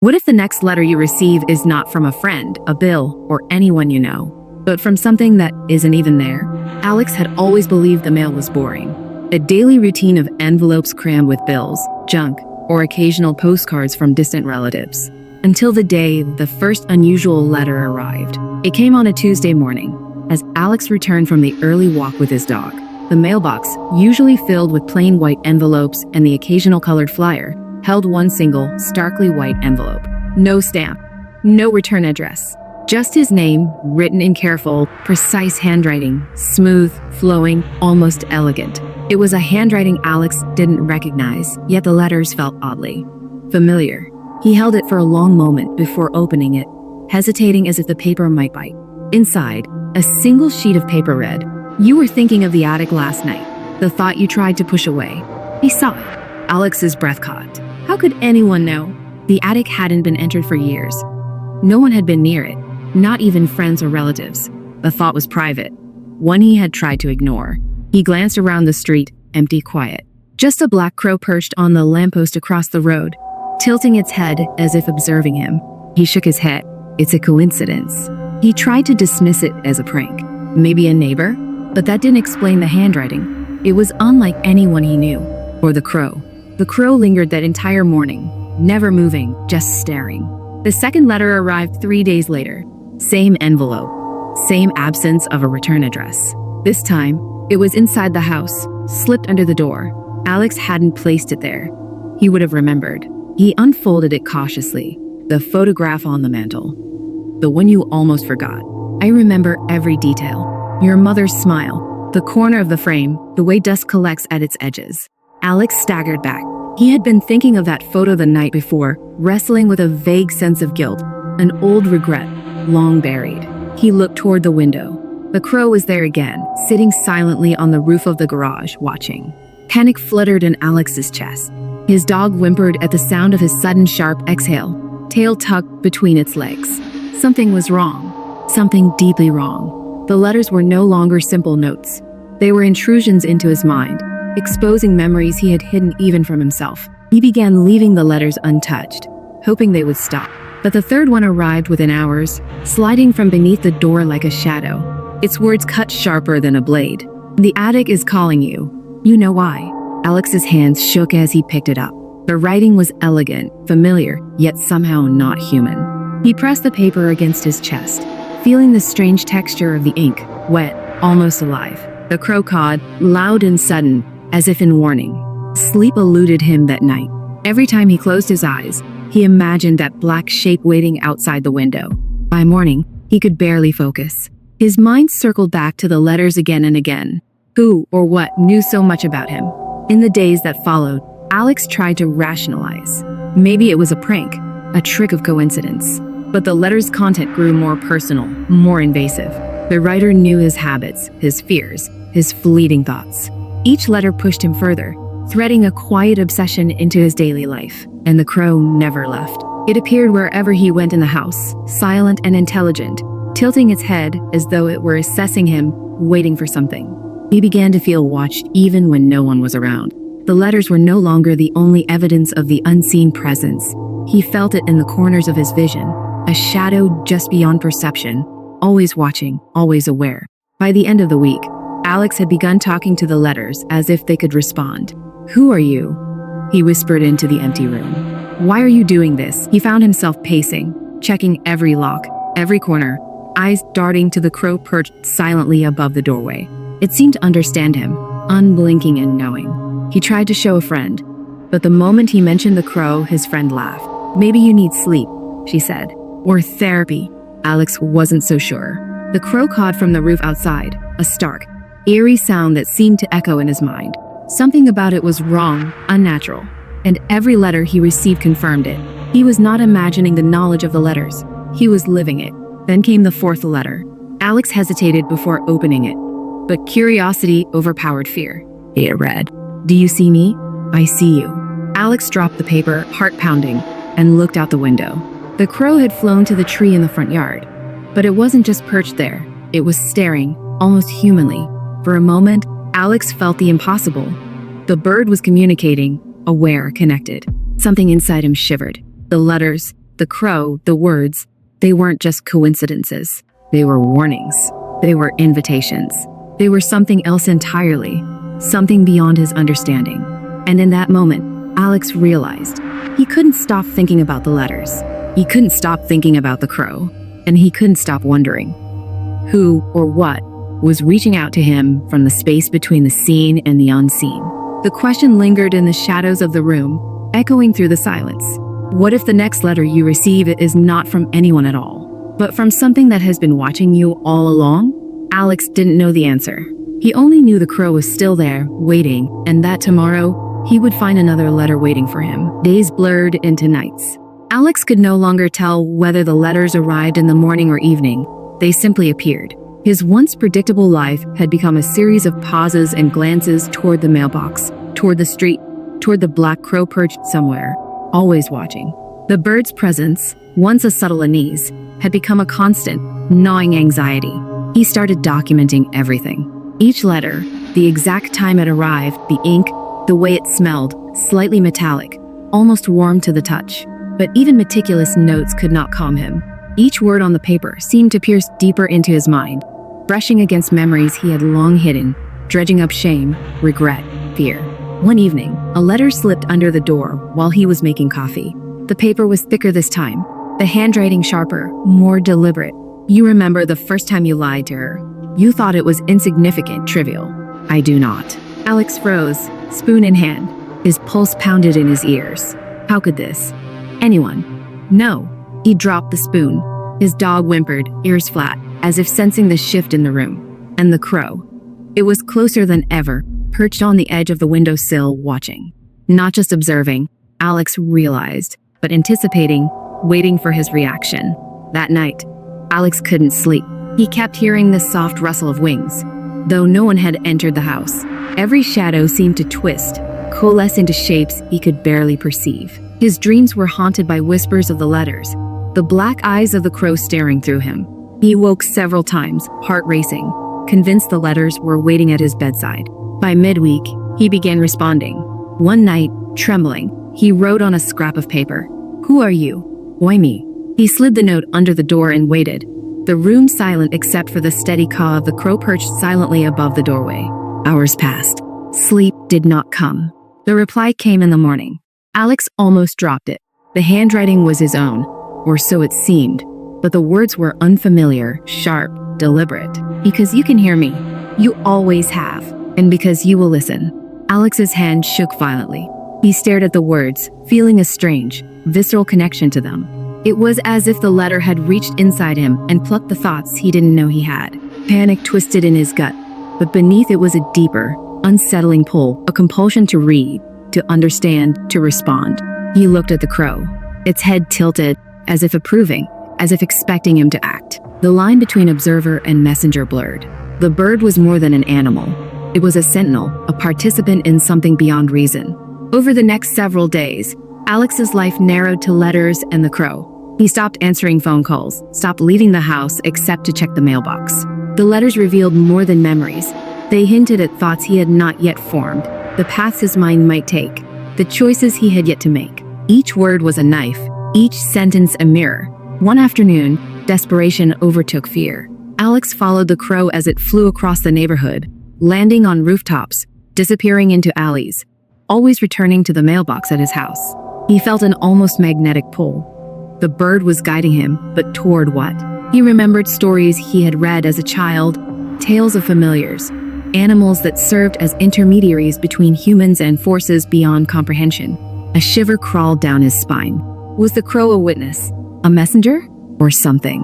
What if the next letter you receive is not from a friend, a bill, or anyone you know, but from something that isn't even there? Alex had always believed the mail was boring. A daily routine of envelopes crammed with bills, junk, or occasional postcards from distant relatives. Until the day the first unusual letter arrived. It came on a Tuesday morning, as Alex returned from the early walk with his dog. The mailbox, usually filled with plain white envelopes and the occasional colored flyer, held one single, starkly white envelope. No stamp, no return address. Just his name, written in careful, precise handwriting, smooth, flowing, almost elegant. It was a handwriting Alex didn't recognize, yet the letters felt oddly familiar. He held it for a long moment before opening it, hesitating as if the paper might bite. Inside, a single sheet of paper read, "You were thinking of the attic last night, the thought you tried to push away." He saw it. Alex's breath caught. How could anyone know? The attic hadn't been entered for years. No one had been near it, not even friends or relatives. The thought was private, one he had tried to ignore. He glanced around the street, empty, quiet. Just a black crow perched on the lamppost across the road, tilting its head as if observing him. He shook his head. It's a coincidence. He tried to dismiss it as a prank. Maybe a neighbor? But that didn't explain the handwriting. It was unlike anyone he knew. Or the crow. The crow lingered that entire morning, never moving, just staring. The second letter arrived 3 days later. Same envelope. Same absence of a return address. This time, it was inside the house, slipped under the door. Alex hadn't placed it there. He would have remembered. He unfolded it cautiously. The photograph on the mantel. The one you almost forgot. I remember every detail. Your mother's smile. The corner of the frame. The way dust collects at its edges. Alex staggered back. He had been thinking of that photo the night before, wrestling with a vague sense of guilt. An old regret, long buried. He looked toward the window. The crow was there again, sitting silently on the roof of the garage, watching. Panic fluttered in Alex's chest. His dog whimpered at the sound of his sudden sharp exhale, tail tucked between its legs. Something was wrong. Something deeply wrong. The letters were no longer simple notes. They were intrusions into his mind, exposing memories he had hidden even from himself. He began leaving the letters untouched, hoping they would stop. But the third one arrived within hours, sliding from beneath the door like a shadow. Its words cut sharper than a blade. "The attic is calling you. You know why." Alex's hands shook as he picked it up. The writing was elegant, familiar, yet somehow not human. He pressed the paper against his chest, feeling the strange texture of the ink, wet, almost alive. The crow cawed, loud and sudden, as if in warning. Sleep eluded him that night. Every time he closed his eyes, he imagined that black shape waiting outside the window. By morning, he could barely focus. His mind circled back to the letters again and again. Who or what knew so much about him? In the days that followed, Alex tried to rationalize. Maybe it was a prank, a trick of coincidence. But the letter's content grew more personal, more invasive. The writer knew his habits, his fears, his fleeting thoughts. Each letter pushed him further, threading a quiet obsession into his daily life. And the crow never left. It appeared wherever he went in the house, silent and intelligent, tilting its head as though it were assessing him, waiting for something. He began to feel watched even when no one was around. The letters were no longer the only evidence of the unseen presence. He felt it in the corners of his vision, a shadow just beyond perception, always watching, always aware. By the end of the week, Alex had begun talking to the letters as if they could respond. "Who are you?" he whispered into the empty room. "Why are you doing this?" He found himself pacing, checking every lock, every corner, eyes darting to the crow perched silently above the doorway. It seemed to understand him, unblinking and knowing. He tried to show a friend, but the moment he mentioned the crow, his friend laughed. "Maybe you need sleep," she said. "Or therapy." Alex wasn't so sure. The crow cawed from the roof outside, a stark, eerie sound that seemed to echo in his mind. Something about it was wrong, unnatural, and every letter he received confirmed it. He was not imagining the knowledge of the letters. He was living it. Then came the fourth letter. Alex hesitated before opening it, but curiosity overpowered fear. It read, "Do you see me? I see you." Alex dropped the paper, heart pounding, and looked out the window. The crow had flown to the tree in the front yard, but it wasn't just perched there. It was staring, almost humanly. For a moment, Alex felt the impossible. The bird was communicating, aware, connected. Something inside him shivered. The letters, The crow, the words, they weren't just coincidences. They were warnings. They were invitations. They were something else entirely, something beyond his understanding. And in that moment, Alex realized he couldn't stop thinking about the letters. He couldn't stop thinking about the crow. And he couldn't stop wondering who or what was reaching out to him from the space between the seen and the unseen. The question lingered in the shadows of the room, echoing through the silence. What if the next letter you receive is not from anyone at all, but from something that has been watching you all along? Alex didn't know the answer. He only knew the crow was still there, waiting, and that tomorrow, he would find another letter waiting for him. Days blurred into nights. Alex could no longer tell whether the letters arrived in the morning or evening. They simply appeared. His once predictable life had become a series of pauses and glances toward the mailbox, toward the street, toward the black crow perched somewhere, always watching. The bird's presence, once a subtle unease, had become a constant, gnawing anxiety. He started documenting everything. Each letter, the exact time it arrived, the ink, the way it smelled, slightly metallic, almost warm to the touch. But even meticulous notes could not calm him. Each word on the paper seemed to pierce deeper into his mind, brushing against memories he had long hidden, dredging up shame, regret, fear. One evening, a letter slipped under the door while he was making coffee. The paper was thicker this time, the handwriting sharper, more deliberate. You remember the first time you lied to her. You thought it was insignificant, trivial. I do not. Alex froze, spoon in hand. His pulse pounded in his ears. How could this? Anyone? No. He dropped the spoon. His dog whimpered, ears flat, as if sensing the shift in the room. And the crow. It was closer than ever, perched on the edge of the windowsill, watching. Not just observing, Alex realized, but anticipating, waiting for his reaction. That night, Alex couldn't sleep. He kept hearing the soft rustle of wings. Though no one had entered the house, every shadow seemed to twist, coalesce into shapes he could barely perceive. His dreams were haunted by whispers of the letters, the black eyes of the crow staring through him. He woke several times, heart racing, convinced the letters were waiting at his bedside. By midweek, he began responding. One night, trembling, he wrote on a scrap of paper, "Who are you?" "Why me?" He slid the note under the door and waited, the room silent except for the steady caw of the crow perched silently above the doorway. Hours passed. Sleep did not come. The reply came in the morning. Alex almost dropped it. The handwriting was his own, or so it seemed, but the words were unfamiliar, sharp, deliberate. Because you can hear me. You always have. And because you will listen. Alex's hand shook violently. He stared at the words, feeling a strange, visceral connection to them. It was as if the letter had reached inside him and plucked the thoughts he didn't know he had. Panic twisted in his gut, but beneath it was a deeper, unsettling pull, a compulsion to read, to understand, to respond. He looked at the crow, its head tilted, as if approving, as if expecting him to act. The line between observer and messenger blurred. The bird was more than an animal. It was a sentinel, a participant in something beyond reason. Over the next several days, Alex's life narrowed to letters and the crow. He stopped answering phone calls, stopped leaving the house except to check the mailbox. The letters revealed more than memories. They hinted at thoughts he had not yet formed, the paths his mind might take, the choices he had yet to make. Each word was a knife, each sentence a mirror. One afternoon, desperation overtook fear. Alex followed the crow as it flew across the neighborhood, landing on rooftops, disappearing into alleys, always returning to the mailbox at his house. He felt an almost magnetic pull. The bird was guiding him, but toward what? He remembered stories he had read as a child, tales of familiars, animals that served as intermediaries between humans and forces beyond comprehension. A shiver crawled down his spine. Was the crow a witness, a messenger, or something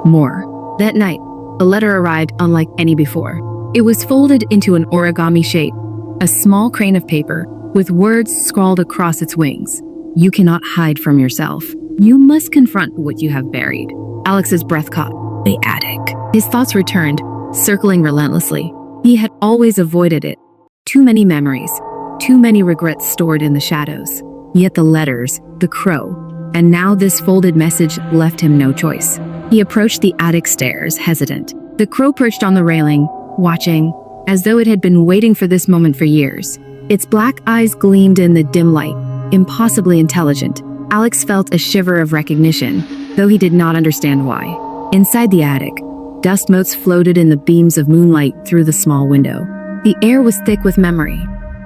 more? That night, a letter arrived unlike any before. It was folded into an origami shape, a small crane of paper, with words scrawled across its wings. You cannot hide from yourself. You must confront what you have buried. Alex's breath caught. The attic. His thoughts returned, circling relentlessly. He had always avoided it. Too many memories, too many regrets stored in the shadows. Yet the letters, the crow, and now this folded message left him no choice. He approached the attic stairs, hesitant. The crow perched on the railing, watching, as though it had been waiting for this moment for years. Its black eyes gleamed in the dim light, impossibly intelligent. Alex felt a shiver of recognition, though he did not understand why. Inside the attic, dust motes floated in the beams of moonlight through the small window. The air was thick with memory,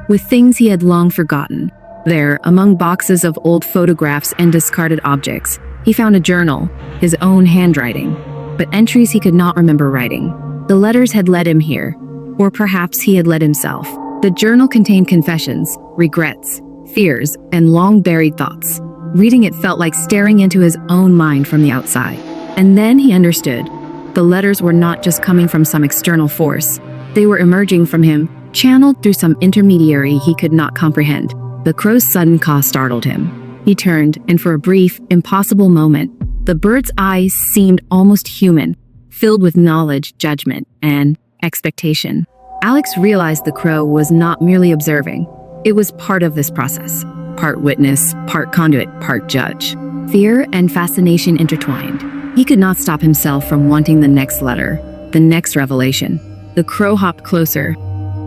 with things he had long forgotten. There, among boxes of old photographs and discarded objects, he found a journal, his own handwriting, but entries he could not remember writing. The letters had led him here, or perhaps he had led himself. The journal contained confessions, regrets, fears, and long-buried thoughts. Reading it felt like staring into his own mind from the outside. And then he understood. The letters were not just coming from some external force. They were emerging from him, channeled through some intermediary he could not comprehend. The crow's sudden caw startled him. He turned, and for a brief, impossible moment, the bird's eyes seemed almost human, filled with knowledge, judgment, and expectation. Alex realized the crow was not merely observing. It was part of this process. Part witness, part conduit, part judge. Fear and fascination intertwined. He could not stop himself from wanting the next letter, the next revelation. The crow hopped closer,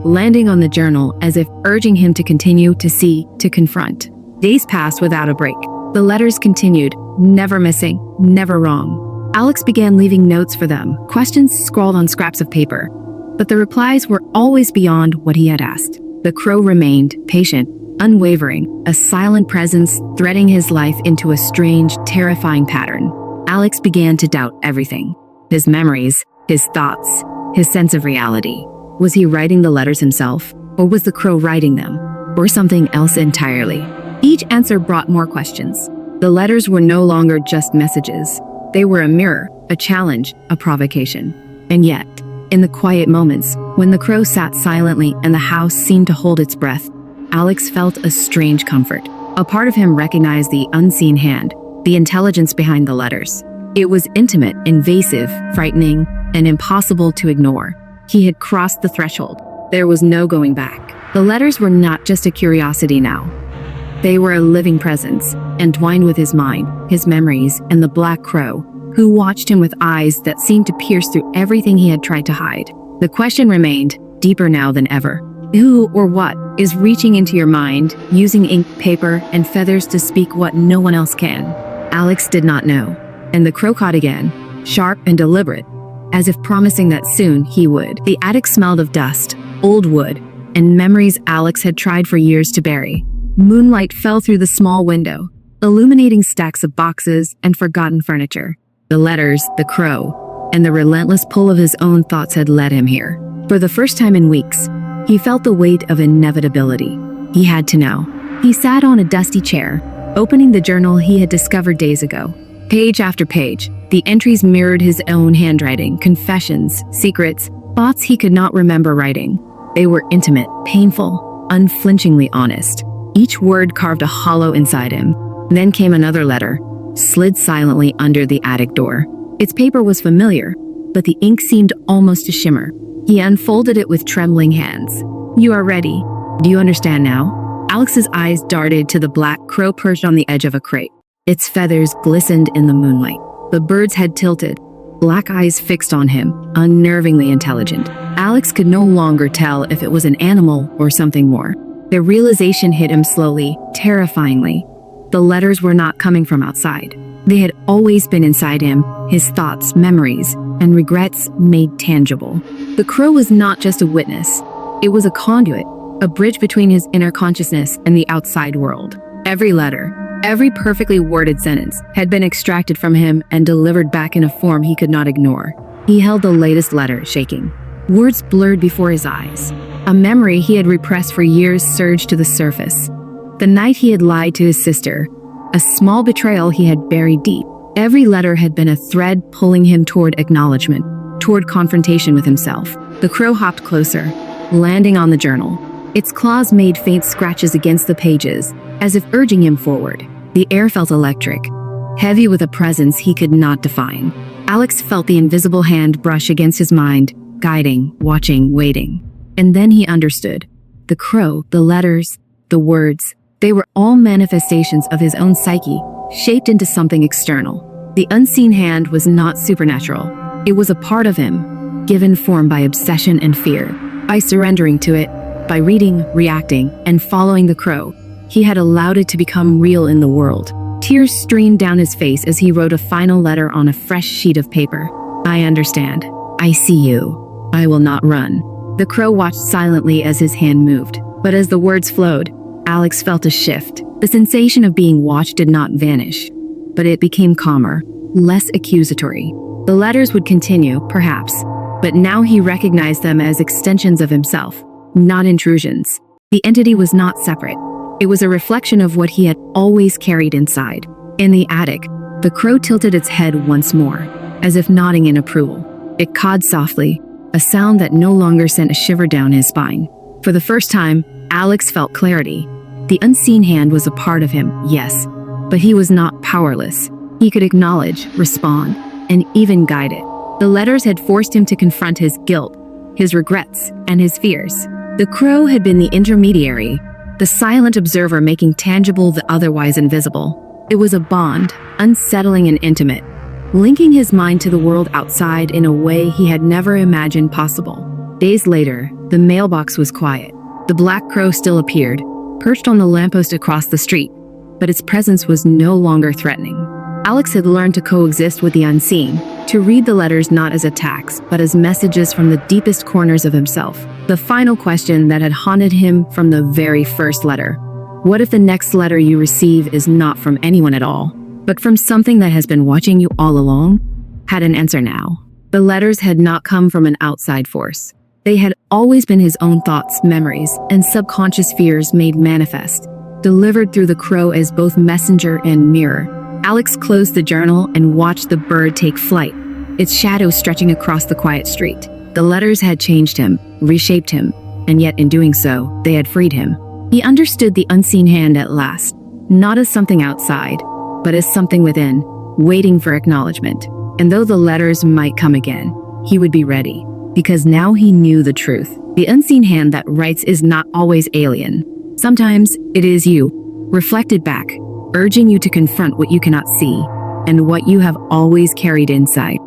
landing on the journal as if urging him to continue, to see, to confront. Days passed without a break. The letters continued, never missing, never wrong. Alex began leaving notes for them, questions scrawled on scraps of paper. But the replies were always beyond what he had asked. The crow remained, patient, unwavering, a silent presence threading his life into a strange, terrifying pattern. Alex began to doubt everything. His memories, his thoughts, his sense of reality. Was he writing the letters himself? Or was the crow writing them? Or something else entirely? Each answer brought more questions. The letters were no longer just messages. They were a mirror, a challenge, a provocation. And yet, in the quiet moments, when the crow sat silently and the house seemed to hold its breath, Alex felt a strange comfort. A part of him recognized the unseen hand, the intelligence behind the letters. It was intimate, invasive, frightening, and impossible to ignore. He had crossed the threshold. There was no going back. The letters were not just a curiosity now. They were a living presence, entwined with his mind, his memories, and the black crow, who watched him with eyes that seemed to pierce through everything he had tried to hide. The question remained, deeper now than ever. Who or what is reaching into your mind, using ink, paper, and feathers to speak what no one else can? Alex did not know. And the crow cawed again, sharp and deliberate, as if promising that soon he would. The attic smelled of dust, old wood, and memories Alex had tried for years to bury. Moonlight fell through the small window, illuminating stacks of boxes and forgotten furniture. The letters, the crow, and the relentless pull of his own thoughts had led him here. For the first time in weeks, he felt the weight of inevitability. He had to know. He sat on a dusty chair, opening the journal he had discovered days ago. Page after page, the entries mirrored his own handwriting, confessions, secrets, thoughts he could not remember writing. They were intimate, painful, unflinchingly honest. Each word carved a hollow inside him. Then came another letter, slid silently under the attic door. Its paper was familiar, but the ink seemed almost to shimmer. He unfolded it with trembling hands. "You are ready. Do you understand now?" Alex's eyes darted to the black crow perched on the edge of a crate. Its feathers glistened in the moonlight. The bird's head tilted, black eyes fixed on him, unnervingly intelligent. Alex could no longer tell if it was an animal or something more. The realization hit him slowly, terrifyingly. The letters were not coming from outside. They had always been inside him, his thoughts, memories, and regrets made tangible. The crow was not just a witness. It was a conduit, a bridge between his inner consciousness and the outside world. Every letter, every perfectly worded sentence had been extracted from him and delivered back in a form he could not ignore. He held the latest letter, shaking. Words blurred before his eyes. A memory he had repressed for years surged to the surface. The night he had lied to his sister, a small betrayal he had buried deep. Every letter had been a thread pulling him toward acknowledgement, toward confrontation with himself. The crow hopped closer, landing on the journal. Its claws made faint scratches against the pages, as if urging him forward. The air felt electric, heavy with a presence he could not define. Alex felt the invisible hand brush against his mind, guiding, watching, waiting. And then he understood. The crow, the letters, the words, they were all manifestations of his own psyche, shaped into something external. The unseen hand was not supernatural. It was a part of him, given form by obsession and fear. By surrendering to it, by reading, reacting, and following the crow, he had allowed it to become real in the world. Tears streamed down his face as he wrote a final letter on a fresh sheet of paper. I understand. I see you. I will not run. The crow watched silently as his hand moved, but as the words flowed, Alex felt a shift. The sensation of being watched did not vanish, but it became calmer, less accusatory. The letters would continue, perhaps, but now he recognized them as extensions of himself, not intrusions. The entity was not separate. It was a reflection of what he had always carried inside. In the attic, the crow tilted its head once more, as if nodding in approval. It cawed softly, a sound that no longer sent a shiver down his spine. For the first time, Alex felt clarity. The unseen hand was a part of him, yes, but he was not powerless. He could acknowledge, respond, and even guide it. The letters had forced him to confront his guilt, his regrets, and his fears. The crow had been the intermediary, the silent observer making tangible the otherwise invisible. It was a bond, unsettling and intimate, linking his mind to the world outside in a way he had never imagined possible. Days later, the mailbox was quiet. The black crow still appeared, perched on the lamppost across the street, but its presence was no longer threatening. Alex had learned to coexist with the unseen, to read the letters not as attacks, but as messages from the deepest corners of himself. The final question that had haunted him from the very first letter. What if the next letter you receive is not from anyone at all, but from something that has been watching you all along? Had an answer now. The letters had not come from an outside force. They had always been his own thoughts, memories, and subconscious fears made manifest, delivered through the crow as both messenger and mirror. Alex closed the journal and watched the bird take flight, its shadow stretching across the quiet street. The letters had changed him, reshaped him, and yet in doing so, they had freed him. He understood the unseen hand at last, not as something outside, but as something within, waiting for acknowledgement. And though the letters might come again, he would be ready, because now he knew the truth. The unseen hand that writes is not always alien. Sometimes it is you, reflected back, urging you to confront what you cannot see and what you have always carried inside.